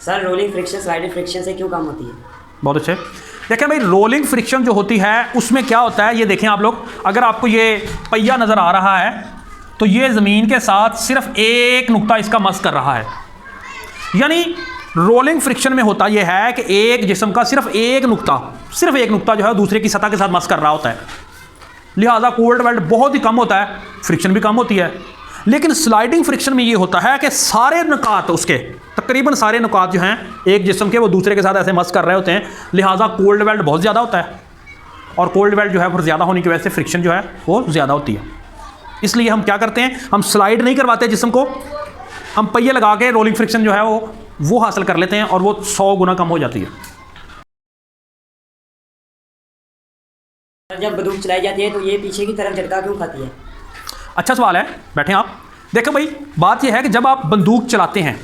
Sir rolling friction sliding friction से क्यों कम होती है? बहुत अच्छे। देखें भाई, रोलिंग फ्रिक्शन जो होती है उसमें क्या होता है, ये देखें आप लोग, अगर आपको ये पहिया नज़र आ रहा है तो ये ज़मीन के साथ सिर्फ एक नुक्ता इसका मस कर रहा है। यानी रोलिंग फ्रिक्शन में होता यह है कि एक जिस्म का सिर्फ एक नुक्ता जो है दूसरे की सतह के साथ मस कर रहा होता है। लिहाजा कोल्ड वेल्ड बहुत ही कम होता है, फ्रिक्शन भी कम होती है। लेकिन स्लाइडिंग फ्रिक्शन में ये होता है कि सारे नुकात उसके, तकरीबन सारे नुकात जो हैं एक जिस्म के, वो दूसरे के साथ ऐसे मस कर रहे होते हैं। लिहाजा कोल्ड वेल्ड बहुत ज़्यादा होता है, और कोल्ड वेल्ड जो है फिर ज़्यादा होने की वजह से फ्रिक्शन जो है वो ज़्यादा होती है। इसलिए हम क्या करते हैं, हम स्लाइड नहीं करवाते जिस्म को, हम पहिए लगा के रोलिंग फ्रिक्शन जो है वो हासिल कर लेते हैं, और वो 100 गुना कम हो जाती है। जब बंदूक चलाई जाती है तो ये पीछे की तरफ झटका क्यों खाती है? अच्छा सवाल है, बैठें आप। देखो भाई, बात यह है कि जब आप बंदूक चलाते हैं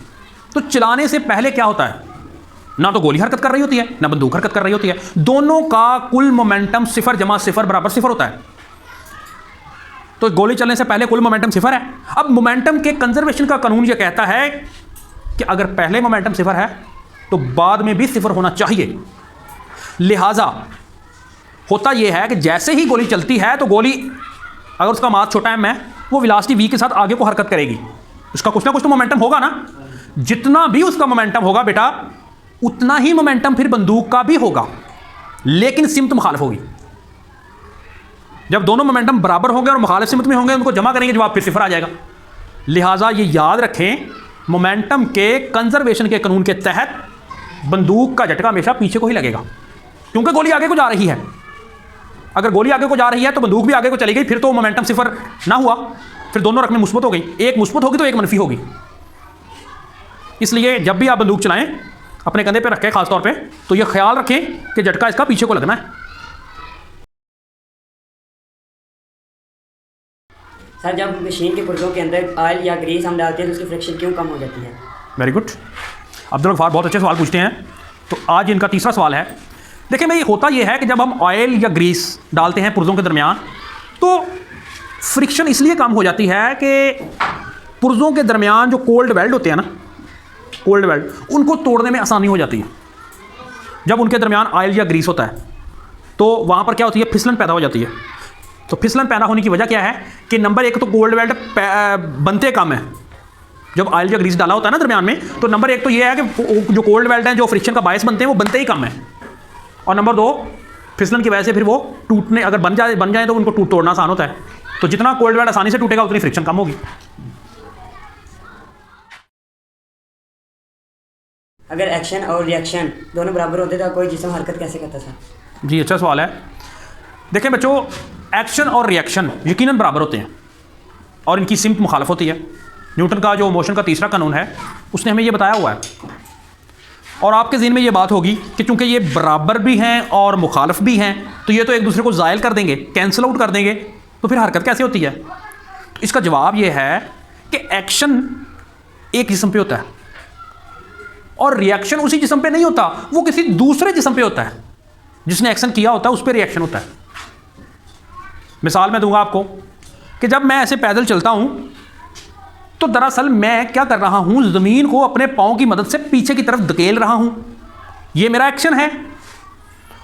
तो चलाने से पहले क्या होता है, ना तो गोली हरकत कर रही होती है ना बंदूक हरकत कर रही होती है, दोनों का कुल मोमेंटम 0 + 0 = 0 होता है। तो गोली चलने से पहले कुल मोमेंटम 0 है। अब मोमेंटम के कंजर्वेशन का कानून यह कहता है कि अगर पहले मोमेंटम 0 है तो बाद में भी 0 होना चाहिए। लिहाजा होता यह है कि जैसे ही गोली चलती है तो गोली, अगर उसका मास छोटा m है, वो वेलोसिटी v के साथ आगे को हरकत करेगी। उसका कुछ ना कुछ तो मोमेंटम होगा ना। जितना भी उसका मोमेंटम होगा बेटा, उतना ही मोमेंटम फिर बंदूक का भी होगा, लेकिन सिमत मुखालिफ होगी। जब दोनों मोमेंटम बराबर होंगे और मुखालिफ सिमत में होंगे, उनको जमा करेंगे, जवाब फिर 0 आ जाएगा। लिहाजा ये याद रखें, मोमेंटम के कंजर्वेशन के कानून के तहत बंदूक का झटका हमेशा पीछे को ही लगेगा, क्योंकि गोली आगे को जा रही है। अगर गोली आगे को जा रही है तो बंदूक भी आगे को चली गई, फिर तो मोमेंटम 0 ना हुआ, फिर दोनों रकमें मुस्बत हो गई। एक मुस्बत होगी तो एक मनफी होगी। इसलिए जब भी आप बंदूक चलाएं अपने कंधे पे रखें खासतौर पे, तो ये ख्याल रखें कि झटका इसका पीछे को लगना है। सर जब मशीन के पुर्जों के अंदर ऑयल या ग्रीस हम डालते हैं तो उसकी फ्रिक्शन क्यों कम हो जाती है? वेरी गुड, अब्दुल गफ्फार बहुत अच्छे सवाल पूछते हैं। तो आज इनका तीसरा सवाल है। देखिए भाई, होता यह है कि जब हम ऑयल या ग्रीस डालते हैं पुर्जों के दरमियान तो फ्रिक्शन इसलिए कम हो जाती है कि पुर्जों के दरमियान जो कोल्ड वेल्ड होते हैं ना, कोल्ड वेल्ड, उनको तोड़ने में आसानी हो जाती है। जब उनके दरमियान ऑयल या ग्रीस होता है तो वहाँ पर क्या होती है, फिसलन पैदा हो जाती है। तो फिसलन पैदा होने की वजह क्या है कि नंबर एक तो कोल्ड वेल्ड बनते कम है। जब ऑयल या ग्रीस डाला होता है ना दरमियान में, तो नंबर एक तो ये है कि जो कोल्ड वेल्ड हैं, जो फ्रिक्शन का बायस बनते हैं, वो बनते ही कम है। और नंबर 2, फिसलन की वजह से फिर वो टूटने, अगर बन जाए तो उनको तोड़ना आसान होता है। तो जितना कोल्ड वेल्ड आसानी से टूटेगा उतनी फ्रिक्शन कम होगी। अगर एक्शन और रिएक्शन दोनों बराबर होते तो कोई जिस्म हरकत कैसे करता था? जी अच्छा सवाल है। देखें बच्चों, एक्शन और रिएक्शन यकीनन बराबर होते हैं और इनकी सिमत मुखालिफ होती है। न्यूटन का जो मोशन का तीसरा कानून है उसने हमें ये बताया हुआ है। और आपके ज़हन में ये बात होगी कि चूंकि ये बराबर भी हैं और मुखालिफ भी हैं, तो ये तो एक दूसरे को ज़ायल कर देंगे, कैंसिल आउट कर देंगे, तो फिर हरकत कैसे होती है? इसका जवाब ये है कि एक्शन एक जिस्म पे होता है और रिएक्शन उसी जिस्म पे नहीं होता, वो किसी दूसरे जिस्म पे होता है। जिसने एक्शन किया होता है उस पर रिएक्शन होता है। मिसाल मैं दूंगा आपको कि जब मैं ऐसे पैदल चलता हूं तो दरअसल मैं क्या कर रहा हूं, ज़मीन को अपने पाँव की मदद से पीछे की तरफ धकेल रहा हूं, ये मेरा एक्शन है।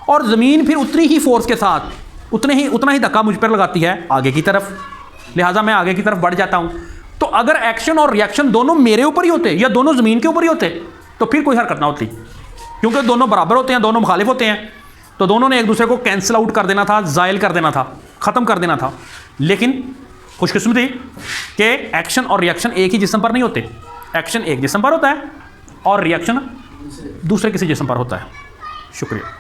और ज़मीन फिर उतनी ही फोर्स के साथ उतना ही धक्का मुझ पर लगाती है आगे की तरफ, लिहाजा मैं आगे की तरफ बढ़ जाता हूं। तो अगर एक्शन और रिएक्शन दोनों मेरे ऊपर ही होते या दोनों ज़मीन के ऊपर ही होते तो फिर कोई हरकत ना होती, क्योंकि दोनों बराबर होते हैं, दोनों मुखालिफ होते हैं। तो दोनों ने एक दूसरे को कैंसिल आउट कर देना था, ज़ायल कर देना था, ख़त्म कर देना था। लेकिन खुशकिस्मती कि एक्शन और रिएक्शन एक ही जिस्म पर नहीं होते। एक्शन एक जिस्म पर होता है और रिएक्शन दूसरे किसी जिस्म पर होता है। शुक्रिया।